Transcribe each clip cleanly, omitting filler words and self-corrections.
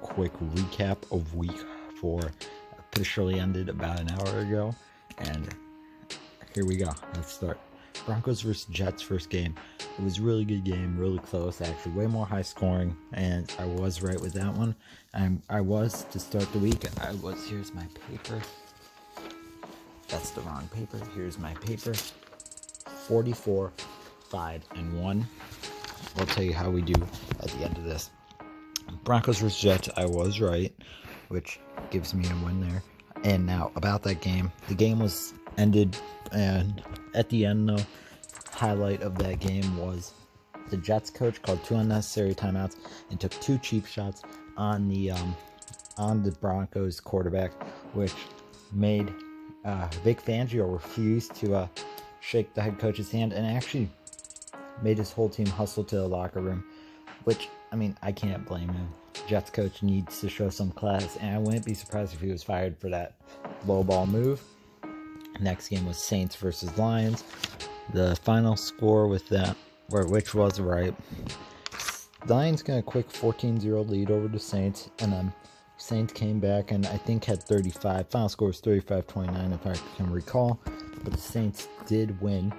quick recap of week 4. Officially ended about an hour ago, and here we go. Let's start. Broncos versus Jets first game. It was a really good game, really close, actually way more high scoring, and I was right with that one. I was to start the week. Here's my paper. That's the wrong paper. Here's my paper. 44, 5, and 1. I'll tell you how we do at the end of this. Broncos versus Jets, I was right, which gives me a win there. And now about that game, the game was ended, and at the end, though, highlight of that game was the Jets coach called 2 unnecessary timeouts and took 2 cheap shots on the Broncos quarterback, which made Vic Fangio refuse to shake the head coach's hand, and actually made his whole team hustle to the locker room, which, I mean, I can't blame him. Jets coach needs to show some class, and I wouldn't be surprised if he was fired for that low ball move. Next game was Saints versus Lions. The final score with that, which was right. Lions got a quick 14-0 lead over the Saints, and then Saints came back and I think had 35. Final score was 35-29 if I can recall, but the Saints did win.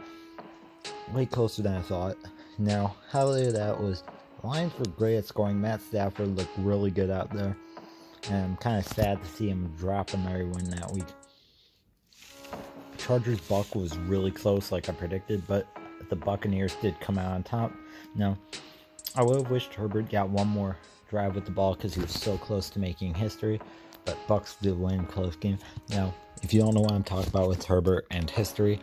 Way closer than I thought. Now, highlight of that was the Lions were great at scoring. Matt Stafford looked really good out there, and I'm kind of sad to see him drop another win that week. Chargers Buck was really close, like I predicted, but the Buccaneers did come out on top. Now, I would have wished Herbert got one more drive with the ball because he was so close to making history, but Bucks did win close game. Now, if you don't know what I'm talking about with Herbert and history,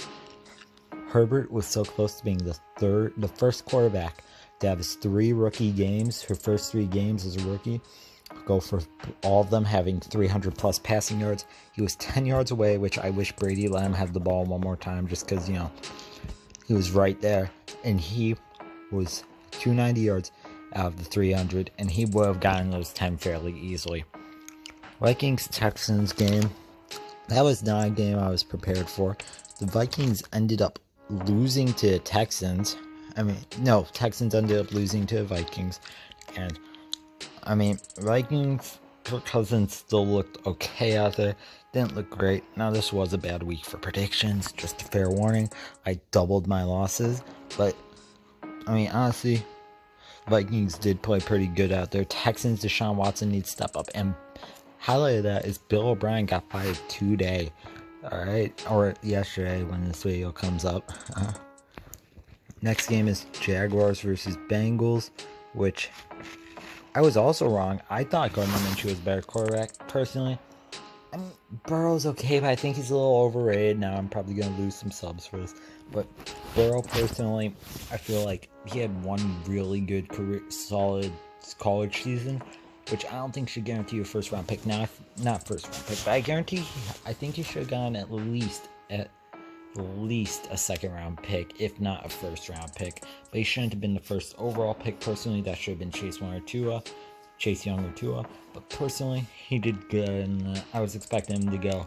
Herbert was so close to being the first quarterback to have his 3 rookie games, her first 3 games as a rookie, go for all of them having 300 plus passing yards. He was 10 yards away, which I wish Brady let him have the ball one more time just because, he was right there. And he was 290 yards out of the 300, and he would have gotten those 10 fairly easily. Vikings-Texans game. That was not a game I was prepared for. The Vikings ended up losing to Texans. Texans ended up losing to the Vikings. And, Vikings, Kirk Cousins still looked okay out there. Didn't look great. Now, this was a bad week for predictions. Just a fair warning. I doubled my losses. But, honestly, Vikings did play pretty good out there. Texans, Deshaun Watson needs to step up. And highlight of that is Bill O'Brien got fired today. Alright, or yesterday when this video comes up. Next game is Jaguars versus Bengals, which I was also wrong. I thought Gardner Minshew was a better quarterback, personally. Burrow's okay, but I think he's a little overrated. Now I'm probably going to lose some subs for this. But Burrow, personally, I feel like he had one really good solid college season, which I don't think should guarantee a first-round pick. Now, not first-round pick, but I think he should have gotten at least a second-round pick, if not a first-round pick. But he shouldn't have been the first overall pick. Personally, that should have been Chase Young or Tua. But personally, he did good, and I was expecting him to go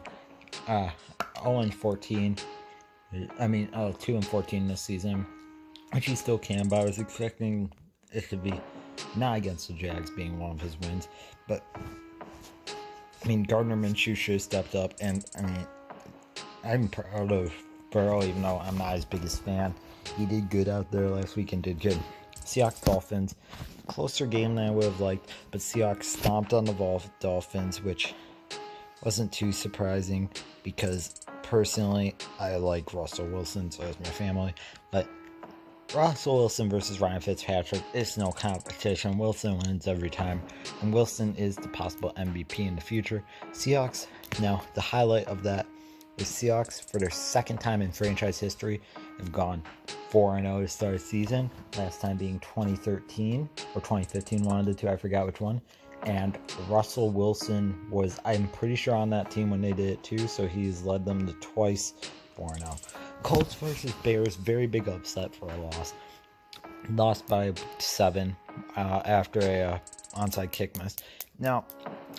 0-14. 2-14 this season, which he still can, but I was expecting it to be not against the Jags being one of his wins, but Gardner Minshew should have stepped up, and I'm proud of Burrow, even though I'm not his biggest fan. He did good out there last week and did good. Seahawks Dolphins, closer game than I would have liked, but Seahawks stomped on the Dolphins, which wasn't too surprising because personally I like Russell Wilson, so is my family, but Russell Wilson versus Ryan Fitzpatrick is no competition. Wilson wins every time, and Wilson is the possible MVP in the future. Seahawks, now the highlight of that is Seahawks, for their second time in franchise history, have gone 4-0 to start the season. Last time being 2013 or 2015, one of the two, I forgot which one. And Russell Wilson was, I'm pretty sure, on that team when they did it too, so he's led them to twice 4-0. Colts versus Bears, very big upset for a loss. Lost by 7 after a onside kick miss. Now,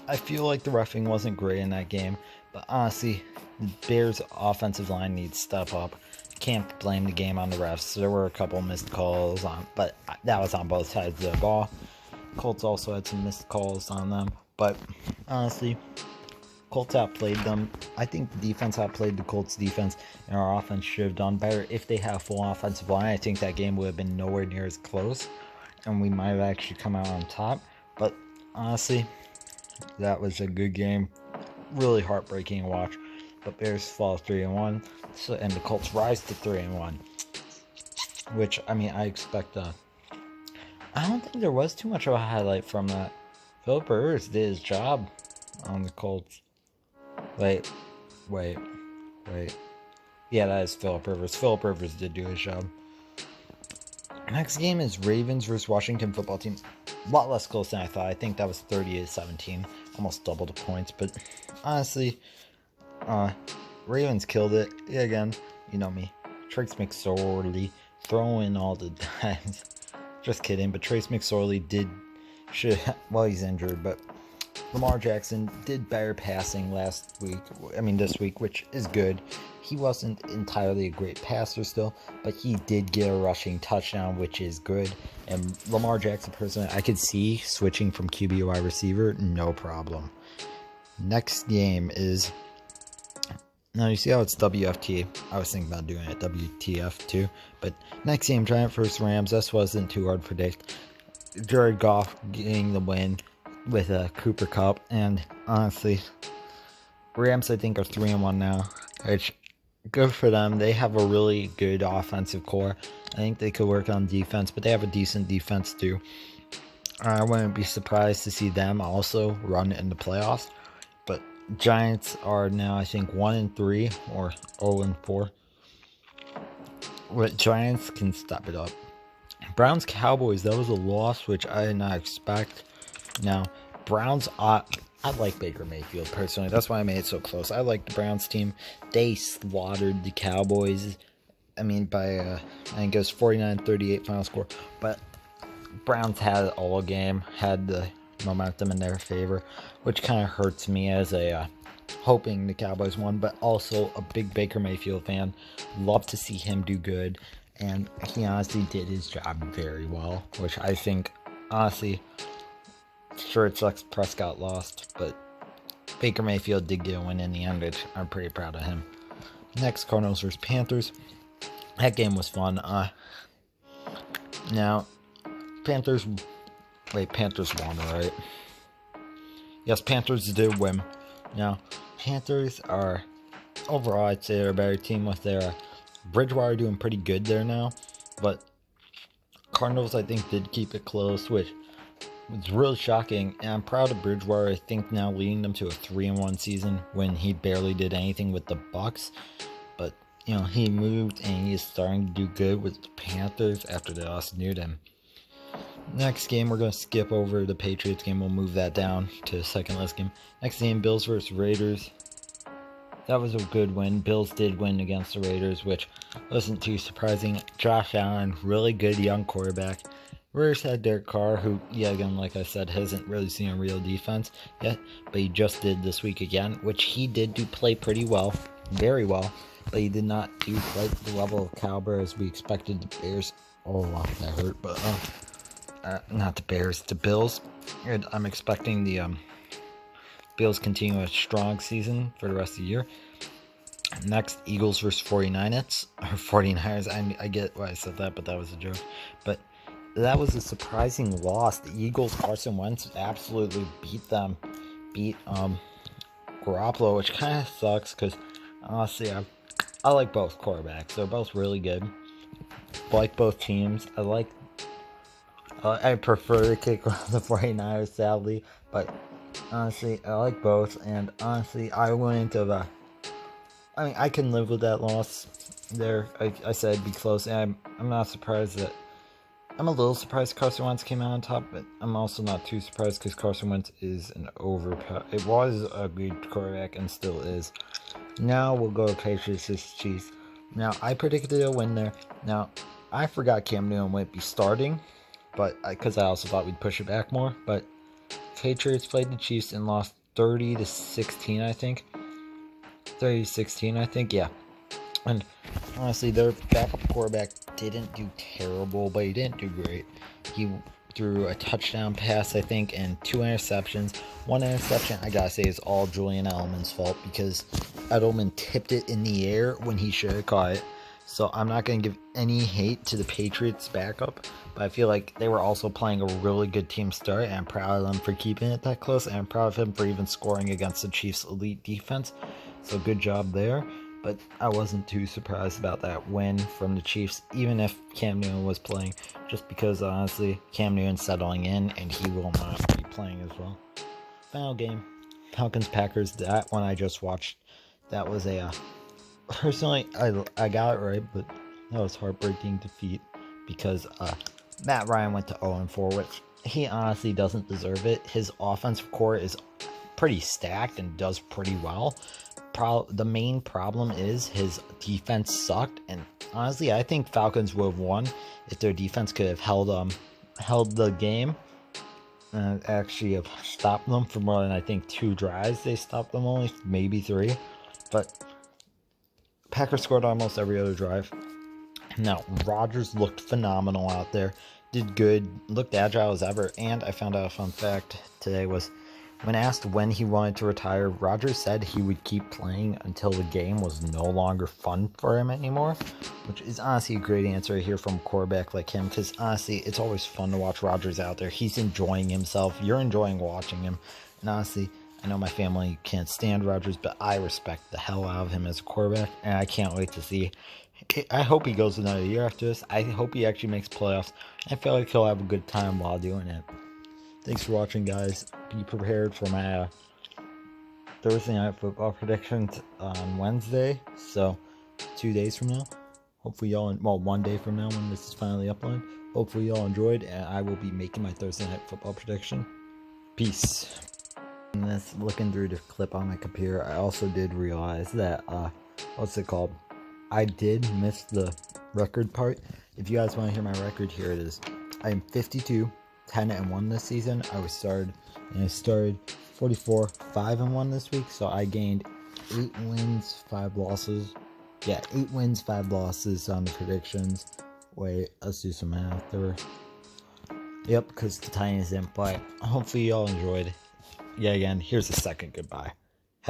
I feel like the reffing wasn't great in that game, but honestly, the Bears' offensive line needs to step up. Can't blame the game on the refs. There were a couple missed calls, but that was on both sides of the ball. Colts also had some missed calls on them, but honestly, Colts outplayed them. I think the defense outplayed the Colts defense, and our offense should have done better. If they had a full offensive line, I think that game would have been nowhere near as close, and we might have actually come out on top. But honestly, that was a good game. Really heartbreaking to watch. But Bears fall 3-1, and the Colts rise to 3-1. Which, I mean, I expect. I don't think there was too much of a highlight from that. Philip Rivers did his job on the Colts. Wait. Yeah, that is Philip Rivers. Philip Rivers did do his job. Next game is Ravens versus Washington football team. A lot less close than I thought. I think that was 30-17. Almost double the points. But honestly, Ravens killed it. Yeah, again, you know me. Trace McSorley throwing all the times. Just kidding. But Trace McSorley he's injured, but Lamar Jackson did better passing this week, which is good. He wasn't entirely a great passer still, but he did get a rushing touchdown, which is good. And Lamar Jackson, personally, I could see switching from QB to wide receiver, no problem. Next game is... Now, you see how it's WFT? I was thinking about doing it WTF too. But next game, Giants versus Rams. This wasn't too hard to predict. Jared Goff getting the win with a Cooper Kupp, and honestly, Rams I think are 3-1 now, which good for them. They have a really good offensive core. I think they could work on defense, but they have a decent defense too. I wouldn't be surprised to see them also run in the playoffs. But Giants are now I think 1-3 or 0-4. But Giants can step it up. Browns Cowboys, that was a loss which I did not expect. Now, Browns, I like Baker Mayfield personally. That's why I made it so close. I like the Browns team. They slaughtered the Cowboys. I mean, by, I think it was 49-38 final score. But Browns had it all game, had the momentum in their favor, which kind of hurts me as a hoping the Cowboys won, but also a big Baker Mayfield fan. Love to see him do good. And he honestly did his job very well, which I think, honestly, sure it sucks Prescott lost, but Baker Mayfield did get a win in the end, which I'm pretty proud of him. Next, Cardinals versus Panthers. That game was fun. Now, Panthers won, right? Yes, Panthers did win. Now, Panthers are, overall, I'd say they're a better team with their Bridgewater doing pretty good there now, but Cardinals I think did keep it close, which was really shocking, and I'm proud of Bridgewater. I think now leading them to a 3-1 season when he barely did anything with the Bucs, but you know he moved and he is starting to do good with the Panthers after they lost Newton. Next game, we're going to skip over the Patriots game. We'll move that down to the second last game. Next game, Bills versus Raiders. That was a good win. Bills did win against the Raiders, which wasn't too surprising. Josh Allen, really good young quarterback. Raiders had Derek Carr, who, yeah, again, like I said, hasn't really seen a real defense yet, but he just did this week again, which he did do play pretty well, very well, but he did not do quite the level of caliber as we expected the Bears. Oh, wow, that hurt, but not the Bears, the Bills. And I'm expecting the Bills continue a strong season for the rest of the year. Next, Eagles versus 49ers. I get why I said that, but that was a joke. But that was a surprising loss. The Eagles, Carson Wentz absolutely beat Garoppolo, which kind of sucks because honestly, I like both quarterbacks. They're both really good. I like both teams. I prefer to kick the 49ers, sadly, but honestly, I like both, and honestly, I wouldn't have, I can live with that loss there. I said it'd be close, and I'm not surprised that, I'm a little surprised Carson Wentz came out on top, but I'm also not too surprised because Carson Wentz is it was a good quarterback and still is. Now we'll go to Patriots vs. Chiefs. Now, I predicted a win there. Now, I forgot Cam Newton wouldn't be starting, but because I also thought we'd push it back more, but Patriots played the Chiefs and lost 30-16, I think. 30-16, I think, yeah. And honestly, their backup quarterback didn't do terrible, but he didn't do great. He threw a touchdown pass, I think, and 2 interceptions. 1 interception, I gotta say, is all Julian Edelman's fault because Edelman tipped it in the air when he should have caught it. So I'm not going to give any hate to the Patriots backup, but I feel like they were also playing a really good team start, and I'm proud of them for keeping it that close, and I'm proud of him for even scoring against the Chiefs' elite defense. So good job there. But I wasn't too surprised about that win from the Chiefs, even if Cam Newton was playing, just because honestly, Cam Newton's settling in and he will not be playing as well. Final game, Falcons-Packers. That one I just watched. That was a personally, I got it right, but that was heartbreaking defeat because Matt Ryan went to 0-4, which he honestly doesn't deserve it. His offensive core is pretty stacked and does pretty well. The main problem is his defense sucked, and honestly, I think Falcons would have won if their defense could have held the game and actually have stopped them for more than, I think, 2 drives. They stopped them only, maybe 3, but Packers scored almost every other drive. Now, Rodgers looked phenomenal out there, did good, looked agile as ever, and I found out a fun fact today was, when asked when he wanted to retire, Rodgers said he would keep playing until the game was no longer fun for him anymore, which is honestly a great answer to hear from a quarterback like him, because honestly, it's always fun to watch Rodgers out there. He's enjoying himself. You're enjoying watching him. And honestly, I know my family can't stand Rodgers, but I respect the hell out of him as a quarterback, and I can't wait to see. I hope he goes another year after this. I hope he actually makes playoffs. I feel like he'll have a good time while doing it. Thanks for watching, guys. Be prepared for my Thursday night football predictions on Wednesday. So, 2 days from now. Hopefully y'all, well, 1 day from now when this is finally uploaded. Hopefully y'all enjoyed, and I will be making my Thursday night football prediction. Peace. And this, looking through the clip on my computer, I also did realize that, what's it called? I did miss the record part. If you guys want to hear my record, here it is. I am 52-10-1 this season. I started 44 5-1 this week, so I gained 8 wins, 5 losses. Yeah, 8 wins, 5 losses on the predictions. Wait, let's do some math. Yep, because the Titans didn't play. Hopefully y'all enjoyed. Yeah, again, here's a second goodbye.